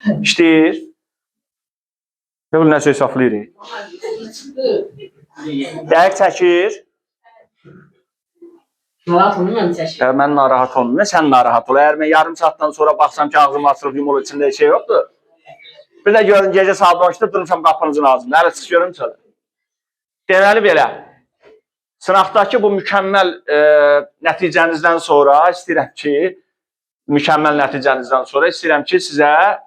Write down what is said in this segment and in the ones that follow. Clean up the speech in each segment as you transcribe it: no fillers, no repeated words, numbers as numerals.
İşləyir. Və bunu nəsə hesablayırıq. Dəqiq çəkir. Narahat olmuyorum çəkir. Mən narahat olmuyorum. Sən narahat ol. Əgər mən yarım saatdan sonra baxsam ki, ağzım açılıb yumur içində şey yoxdur. Bir də görün gecə saat 12-də durmuşam qapınızın ağzında. Hələ çıx görüm çölə. Deməli belə. Sınaqdakı bu mükəmməl nəticənizdən sonra istəyirəm ki, sizə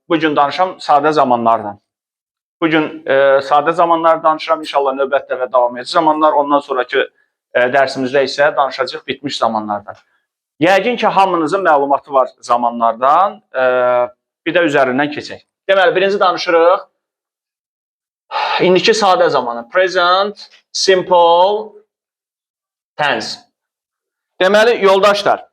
bugün danışam sadə zamanlardan. Bugün sadə zamanlar danışıram. İnşallah növbət dəfə davam edici zamanlar. Ondan sonraki dərsimizdə isə danışacaq bitmiş zamanlardan. Yəqin ki, hamınızın məlumatı var zamanlardan. Bir də üzərindən keçək. Deməli, birinci danışırıq. İndiki sadə zamanı. Present, simple, tense. Deməli, yoldaşlar,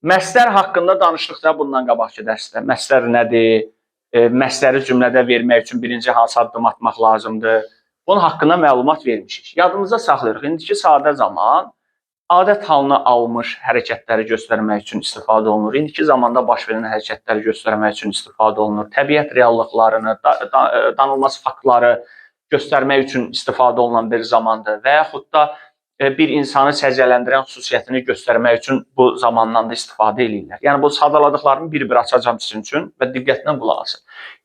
məsdər haqqında danışdıqda bundan qabaqki dərsdə. Məsdər nədir? Məsdəri cümlədə vermək üçün birinci hansı addım atmaq lazımdır? Bunun haqqında məlumat vermişik. Yadımızda saxlayırıq. İndiki sadə zaman adət halını almış hərəkətləri göstərmək üçün istifadə olunur. İndiki zamanda baş verən hərəkətləri göstərmək üçün istifadə olunur. Təbiət reallıqlarını, danılmaz faktları göstərmək üçün istifadə olunan bir zamandır. Və yaxud da bir insanı səciyyələndirən xüsusiyyətini göstərmək üçün bu zamandan da istifadə edirlər. Yəni, bu sadaladıqlarımı bir-bir açacağım sizin üçün və diqqətlə qulaq asın.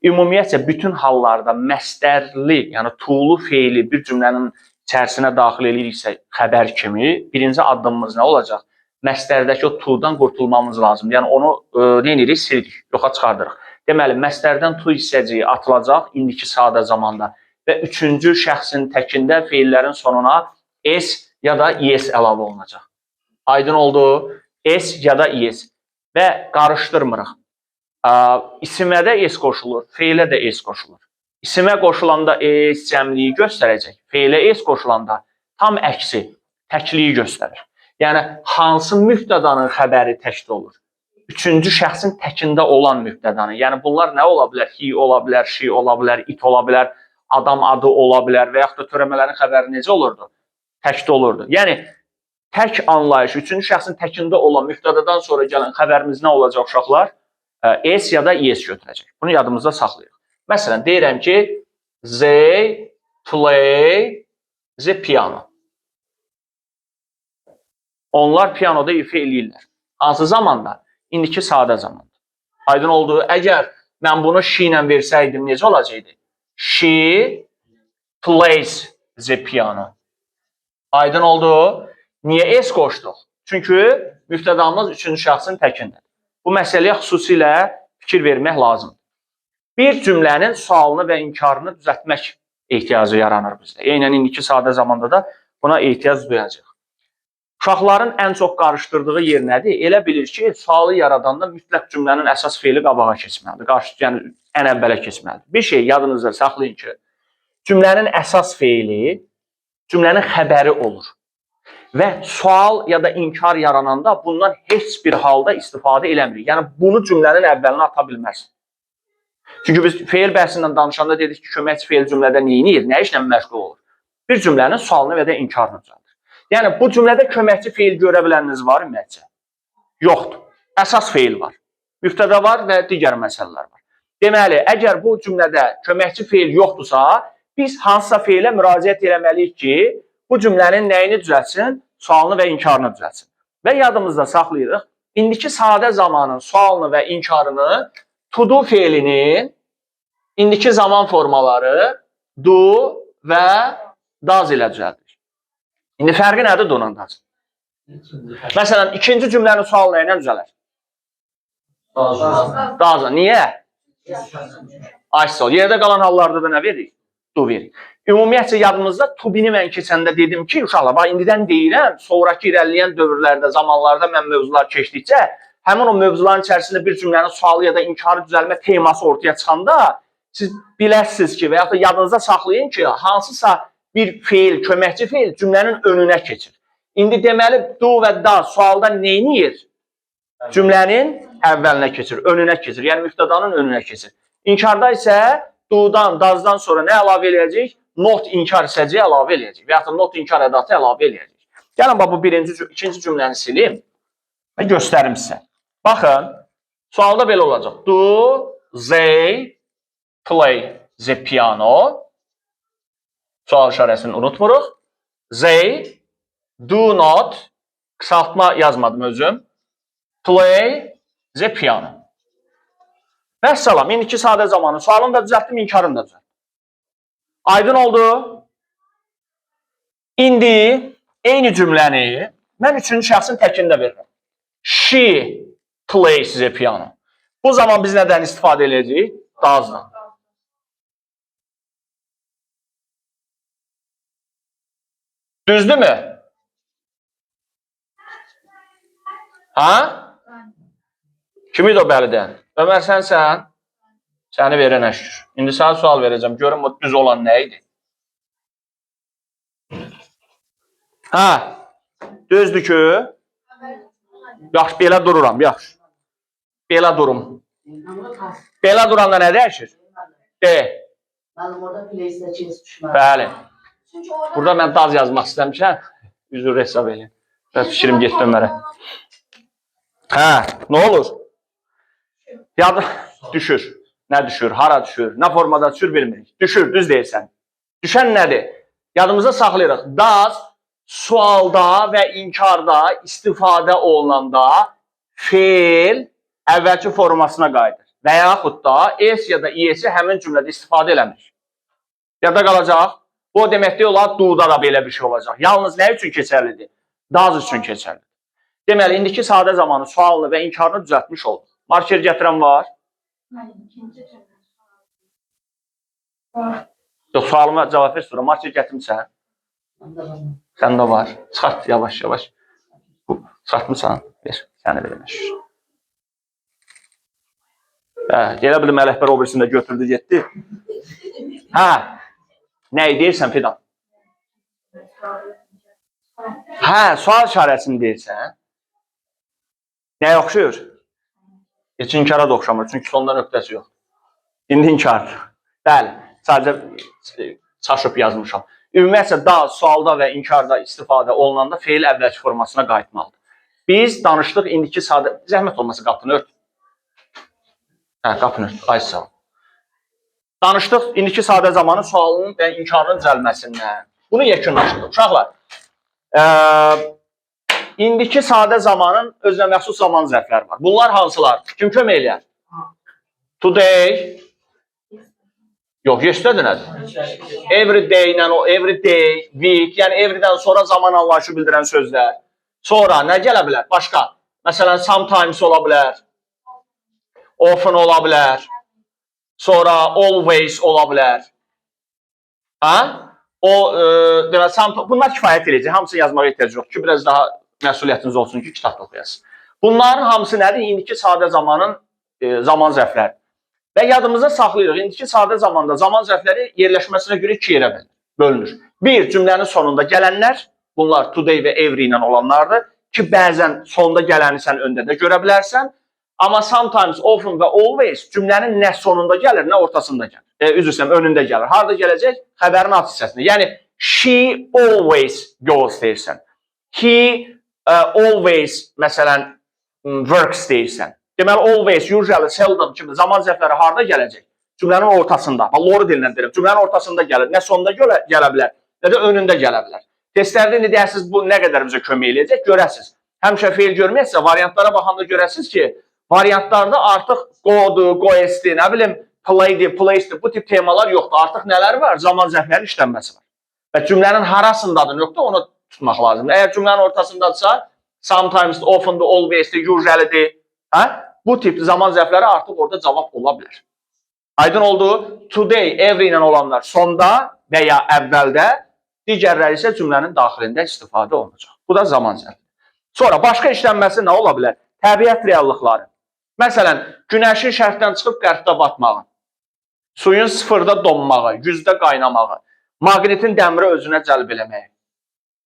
Ümumiyyətcə, bütün hallarda məsdərli, yəni tuğlu feili bir cümlənin içərisinə daxil ediriksə xəbər kimi, birinci addımımız nə olacaq? Məsdərdəki o tuğdan qurtulmamız lazımdır. Yəni, onu nə edirik? Silirik, yoxa çıxardırıq. Deməli, məsdərdən tu hissəciyi atılacaq indiki sadə zamanda və üçüncü şəxsin təkində feillərin sonuna s ya da is əlavə olunacaq. Aydın oldu? S ya da is. Və qarışdırmırıq. İsimə də s qoşulur, feilə də s qoşulur. İsimə qoşulanda s cəmliyi göstərəcək. Feilə s qoşulanda tam əksi, təkliyi göstərir. Yəni, hansı mübtədanın xəbəri təkdə olur? Üçüncü şəxsin təkində olan mübtədanın. Yəni, bunlar nə ola bilər? He ola bilər, she ola bilər, it ola bilər, adam adı ola bilər və yaxud da törəmələrin xəbəri necə olurdu? Təkdə olurdu. Yəni, tək anlayış, üçüncü şəxsin təkində olan mübtədadan sonra gələn xəbərimiz nə olacaq uşaqlar? S ya da is götürəcək. Bunu yadımızda saxlayırıq. Məsələn, deyirəm ki, they play the piano. Onlar pianoda ifa eləyirlər. Hansı zamanda? İndiki sadə zamanda. Aydın oldu. Əgər mən bunu she ilə versəydim, necə olacaqdı? She plays the piano. Aydın oldu. Niyə s qoşduq? Çünki mübtədamız üçüncü şəxsin təkindədir. Bu məsələyə xüsusilə fikir vermək lazımdır. Bir cümlənin sualını və inkarını düzəltmək ehtiyacı yaranır bizdə. Eynən indiki sadə zamanda da buna ehtiyac duyacaq. Uşaqların ən çox qarışdırdığı yer nədir? Elə bilir ki, sualı yaradanda mütləq cümlənin əsas feili qabağa keçməlidir. Yəni, ən əvvələ keçməlidir. Bir şey yadınızda saxlayın ki, cümlənin əsas feili cümlənin xəbəri olur. Və sual ya da inkar yarananda bundan heç bir halda istifadə eləmirik. Yəni, bunu cümlənin əvvəlinə ata bilmərsin. Çünki biz feil bəhsindən danışanda dedik ki, köməkçi feil cümlədə neyinir, nə işlə məşğul olur? Bir cümlənin sualını və də inkarını düzəldir. Yəni, bu cümlədə köməkçi feil görə biləniniz var ümumiyyətcə? Yoxdur. Əsas feil var. Mübtəda var və digər məsələlər var. Deməli, əgər bu cümlədə köməkçi feil yoxdursa, biz hansısa feilə müraciət eləməliyik ki, bu cümlənin nəyini düzəltsin? Sualını və inkarını düzəltsin. Və yadımızda saxlayırıq, indiki sadə zamanın sualını və inkarını to do feilinin indiki zaman formaları do və does ilə düzəldir. İndi fərqi nədir do-la does? Məsələn, ikinci cümlənin sualı nə ilə düzələr? Does. Niyə? Aysa, yerdə qalan hallarda da nə veririk? Do veririk. Ümumiyyətcə, yadımızda to be-ni mən keçəndə dedim ki, uşaqlar, indidən deyirəm, sonraki irəliləyən dövrlərdə, zamanlarda mən mövzular keçdikcə, həmin o mövzuların içərisində bir cümlənin sualı ya da inkarı düzəlmə teması ortaya çıxanda, siz biləsiniz ki, və yaxud da yadınızda saxlayın ki, hansısa bir feil, köməkçi feil cümlənin önünə keçir. İndi deməli, do və does sualda neyniyir? Cümlənin əvvəlinə keçir, önünə keçir, yəni mübtədanın önünə keçir. İnkarda isə do'dan, does'dan sonra nə əlavə eləyəcək? Not inkar hissəciyi əlavə eləyəcək və yaxud da not inkar ədatı əlavə eləyəcək. Gəlin, bu ikinci cümləni silim və göstərim sizə. Baxın, Sualda belə olacaq. Do they play the piano? Sual işarəsini unutmuruq. They do not, qısaltma yazmadım özüm, play the piano. Vəssalam, indiki sadə zamanı sualını da düzəltdim, inkarını da düzəltdim. Aydın oldu. İndi eyni cümləni mən üçüncü şəxsin təkində verirəm. She plays the piano. Bu zaman biz nədən istifadə edəcəyik? Does'dan. Düzdürmü? Ha? Kim idi o bəlidən? Ömər sənsən? Səni verənə şükür. İndi sənə sual verəcəm. Görün bu düz olan nə idi? Ha? Düzdür ki? Yaxşı, belə dururam, yaxşı. Belə durum. Belə duranda nə dəyişir? D. Bəli. Burada mən daz yazmaq istəmişəm. Üzr hesab edin. Biraz fikrim getdi Ömərə. Hə, nə olur? Yada düşür. Nə düşür? Hara düşür? Nə formada düşür bilmirik. Düşür, düz deyirsən. Düşən nədir? Yadımıza saxlayırıq. Does sualda və inkarda istifadə olunanda feil əvvəlki formasına qayıdır. Və yaxud da es ya da es həmin cümlədə istifadə eləmir. Yada qalacaq. Bu deməkdə olar, do-da da belə bir şey olacaq. Yalnız nə üçün keçərlidir? Does üçün keçərlidir. Deməli, indiki sadə zamanı sualını və inkarını düzəltmiş oldu. Marker gətirən var? Yox, sualıma cavab ver sonra. Marker gətirmişsən? Səndə var. Çıxart, yavaş, yavaş. Çıxartmışsan? Ver, səni vermək. Gələ bilim, Ələkbər o birisini də götürdü, getdi. Hə, nə deyirsən Fidan? Hə, sual işarəsini deyirsən. Nəyə oxşuyur? Heç inkara da oxşamır, çünki sonda nöqtəsi yox. İndi inkardır. Bəli, sadəcə çaşıb yazmışam. Ümumiyyətlə, does sualda və inkarda istifadə olunanda feil əvvəlki formasına qayıtmalıdır. Biz danışdıq indiki sadə... Zəhmət olmasa qapını ört. Hə, qapını ört. Ay sağ ol. Danışdıq indiki sadə zamanı sualının və inkarının düzəlməsindən. Bunu yekunlaşdırıq. Uşaqlar, indiki sadə zamanın özünə məxsus zaman zərfləri var. Bunlar hansılar? Kim kömək eləyər? Today. Yox, yesterday nədir? Every day ilə o, every day, week, yəni everydən sonra zaman anlayışı bildirən sözlər. Sonra nə gələ bilər? Başqa. Məsələn, sometimes ola bilər. Often ola bilər. Sonra always ola bilər. Ha? O, deməli, bunlar kifayət edəcək. Hamısını yazmağa ehtiyac yox ki, biraz daha məsuliyyətiniz olsun ki, kitab oxuyasınız. Bunların hamısı nədir? İndiki sadə zamanın zaman zərfləri. Və yadımıza saxlayırıq. İndiki sadə zamanda zaman zərfləri yerləşməsinə görə iki yerə bölünür. Bir, cümlənin sonunda gələnlər, bunlar today və every ilə olanlardır ki, bəzən sonda gələni sən öndə də görə bilərsən. Amma sometimes, often və always cümlənin nə sonunda gəlir, nə ortasında gəlir. Üzr istəyirəm, önündə gəlir. Harada gələcək? Xəbərin alt hissəsində. Yəni, she always goes deyirsən. He always, məsələn, works deyirsən. Deməli, always, usually, seldom kimi zaman zərfləri harada gələcək? Cümlənin ortasında. Lori dilindən deyirəm. Cümlənin ortasında gəlir. Nə sonunda gələ bilər, nə də önündə gələ bilər. Testlərdə indi deyəsiniz, bu nə qədər bizə kömək eləyəcək? Görəsiniz. Həmişə feil görməyəsə, variantlara baxanda görəsiniz ki, variantlarda artıq go-dur, go-esdir, nə bilim, play-dir, place-dir, bu tip temalar yoxdur. Artıq nələr var? Zaman zərflərinin işlənməsi var. Və cümlənin harasındadır nöqtə, onu tutmaq lazımdır. Əgər cümlənin ortasındadırsa, sometimes, often-dur, always-dir, usually-dir, hə? Bu tip zaman zərfləri artıq orada cavab ola bilər. Aydın oldu. Today, every ilə olanlar sonda və ya əvvəldə, digərləri isə cümlənin daxilində istifadə olunacaq. Bu da zaman zərfi. Sonra başqa işlənməsi nə ola bilər? Təbiət reallıqları. Məsələn, günəşin şərqdən çıxıb qərbdə batmağı, suyun sıfırda donmağı, 100-də qaynamağı, maqnetin dəmiri özünə cəlb eləməyi.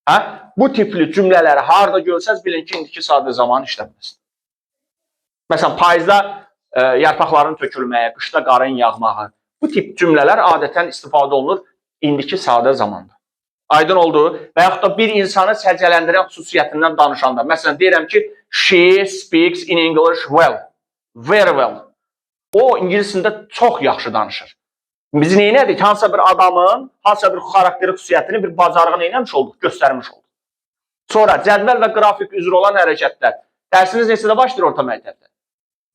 Hə? Bu tipli cümlələri harada görsəz, bilin ki, indiki sadə zaman işlənməsi. Məsələn, payızda yarpaqların tökülməyə, qışda qarın yağmağı. Bu tip cümlələr adətən istifadə olunur indiki sadə zamanda. Aydın oldu. Və yaxud da bir insanı səciyyələndirən xüsusiyyətindən danışanda. Məsələn, deyirəm ki, she speaks in English well. very well. O ingilisində çox yaxşı danışır. Biz neynədik? Hansısa bir adamın, hansısa bir xarakteri xüsusiyyətini, bir bacarığını eləmiş olduq, göstərmiş olduq. Sonra cədvəl və qrafik üzrə olan hərəkətlər. Dərsiniz neçədə başlayır orta məktəbdə?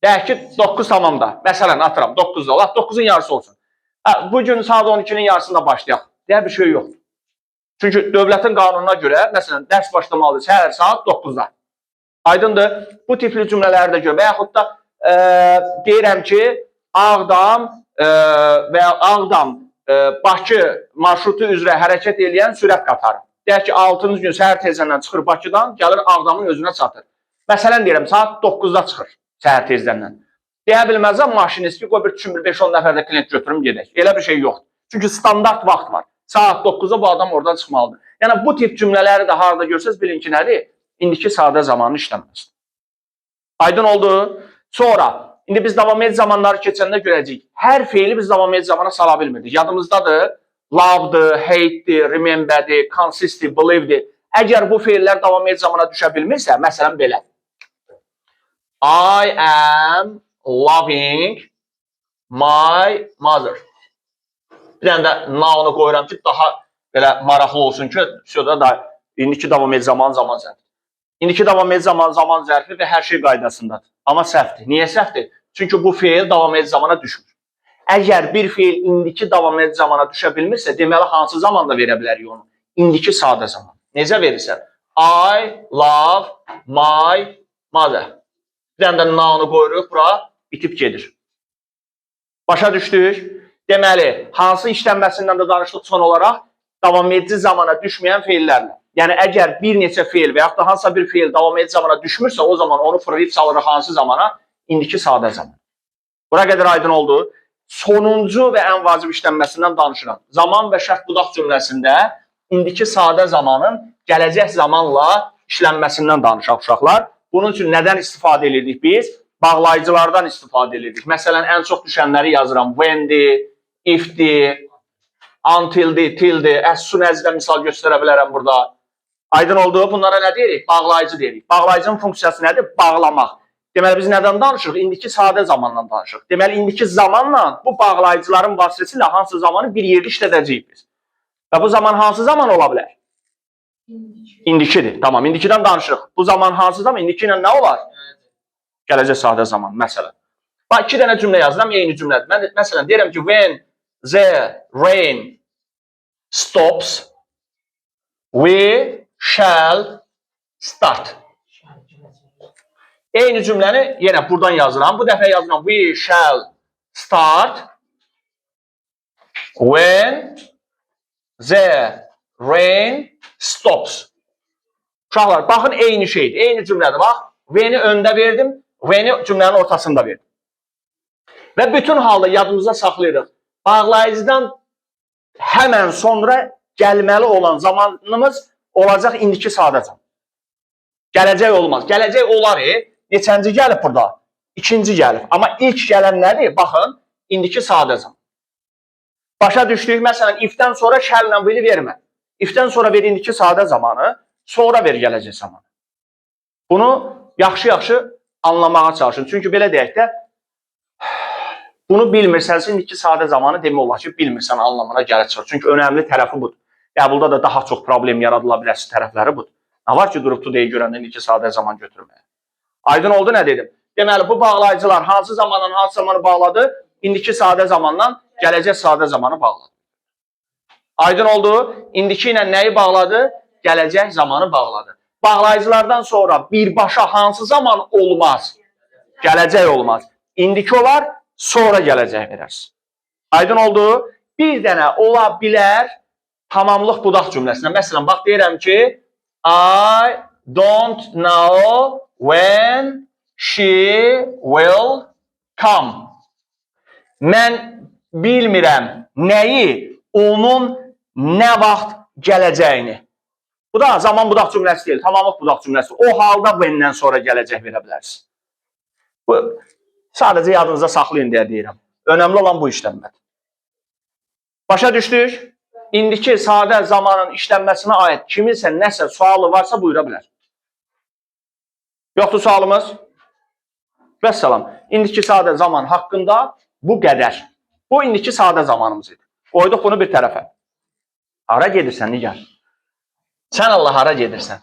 Deyək ki, 9 tamamda. Məsələn, atıram, 9-da. Allah 9-un yarısı olsun. Bugün saat 12-nin yarısında başlayaq. Deyə bir şey yoxdur. Çünki dövlətin qanununa görə, məsələn, dərs başlamalıdır səhər saat 9-da. Aydındır, bu tipli cümlələri də gör. Və yaxud da deyirəm ki, Ağdam və ya Ağdam Bakı marşrutu üzrə hərəkət edən sürət qatarı. Deyək ki, 6-cı gün səhər tezdən çıxır Bakıdan, gəlir Ağdamın özünə çatır. Məsələn, deyirəm, saat 9-da çıxır səhər tezdən. Deyə bilməzəm, maşinist ki, qoy bir 5-10 nəfərdə klient götürüm gedək. Elə bir şey yoxdur. Çünki standart vaxt var. Saat 9-da bu adam oradan çıxmalıdır. Yəni, bu tip cümlələri də harada görsəz, bilin ki, nədir? İndiki sadə zamanı işlənməz. Aydın oldu. Sonra, indi biz davam edici zamanları keçəndə görəcəyik. Hər feili biz davam edici zamana sala bilmirdik. Yadımızdadır, love'dır, hate'dir, remember'dir, consist'dir, believe'dir. Əgər bu feillər davam edici zamana düşə bilmirsə, məsələn, belə. I am loving my mother. Bir dənə də noun'u qoyuram ki, daha belə maraqlı olsun ki, da indiki davam edici zaman zərfi. İndiki davam edici zaman zərfi və hər şey qaydasındadır. Amma səhvdir. Niyə səhvdir? Çünki bu feil davam edici zamana düşmür. Əgər bir feil indiki davam edici zamana düşə bilmirsə, deməli hansı zamanda verə bilərik onu? İndiki sadə zaman. Necə verirsən? I love my mother. Bir dənə də noun'u qoyuruq, bura bitib gedir. Başa düşdük? Deməli, hansı işlənməsindən də danışdıq son olaraq? Davam edici zamana düşməyən feillərlə. Yəni, əgər bir neçə feil və yaxud da hansısa bir feil davam edici zamana düşmürsə, o zaman onu fırlayıb salırıq hansı zamana? İndiki sadə zaman. Bura qədər aydın oldu. Sonuncu və ən vacib işlənməsindən danışıram. Zaman və şərt budaq cümləsində indiki sadə zamanın gələcək zamanla işlənməsindən danışaq uşaqlar. Bunun üçün nədən istifadə edirdik biz? Bağlayıcılardan istifadə edirdik. Məsələn, ən çox düşənləri yazıram. When'dir, if'dir, until'dir, till'dir. As soon as-də misal göstərə bilərəm burada. Aydın oldu. Bunlara nə deyirik? Bağlayıcı deyirik. Bağlayıcının funksiyası nədir? Bağlamaq. Deməli, biz nədən danışırıq? İndiki sadə zamanla danışırıq. Deməli, indiki zamanla bu bağlayıcıların vasitəsilə hansı zamanı bir yerdə işlədəcəyik biz. Və bu zaman hansı zaman ola bilər? İndikidir. Tamam, indikidən danışırıq. Bu zaman hansı zaman? İndiki ilə nə olar? Gələcək sadə zaman, məsələn. Bax, 2 dənə cümlə yazıram, eyni cümlədir. Mən məsələn, deyirəm ki, when the rain stops, we shall start. Eyni cümləni yenə buradan yazıram. Bu dəfə yazıram, we shall start when the rain stops. Uşaqlar, baxın, eyni şeydir, eyni cümlədir. Bax, when-i öndə verdim, when-i cümlənin ortasında verdim. Və bütün halda yadımıza saxlayırıq. Bağlayıcıdan həmən sonra gəlməli olan zamanımız olacaq indiki sadə zaman. Gələcək olmaz. Gələcək olar, neçənci gəlib burada? İkinci gəlib. Amma ilk gələn nədir? Baxın, indiki sadə zaman. Başa düşdük, məsələn, if-dən sonra shall-lə will-i vermə. If-dən sonra ver indiki sadə zamanı, sonra ver gələcək zamanı. Bunu yaxşı-yaxşı anlamağa çalışın. Çünki belə deyək də, bunu bilmirsən, indiki sadə zamanı demək olar ki, bilmirsən anlamına gəlir çıxır. Çünki önəmli tərəfi budur. Qəbulda da daha çox problem yaradıla biləsi tərəfləri budur. Nə var ki, durub today görəndə indiki sadə zaman götürməyə? Aydın oldu nə dedim? Deməli, bu bağlayıcılar hansı zamandan hansı zamanı bağladı? İndiki sadə zamandan gələcək sadə zamanı bağladı. Aydın oldu? İndiki ilə nəyi bağladı? Gələcək zamanı bağladı. Bağlayıcılardan sonra birbaşa hansı zaman olmaz? Gələcək olmaz. İndiki olar, sonra gələcək verərsin. Aydın oldu? Bir dənə ola bilər tamamlıq budaq cümləsinə. Məsələn, bax, deyirəm ki, I don't know when she will come. Mən bilmirəm nəyi, onun nə vaxt gələcəyini. Bu da zaman budaq cümləsi deyil, tamamlıq budaq cümləsi. O halda when-dən sonra gələcək verə bilərsin. Bu, sadəcə yadınıza saxlayın deyə deyirəm. Önəmli olan bu işlənmədir. Başa düşdük? İndiki sadə zamanın işlənməsinə aid kiminsə nəsə sualı varsa buyura bilər. Yoxdur sualımız? Vəssalam. İndiki sadə zaman haqqında bu qədər. Bu indiki sadə zamanımız idi. Qoyduq bunu bir tərəfə. Hara gedirsən, Nigar? Sən Allah hara gedirsən?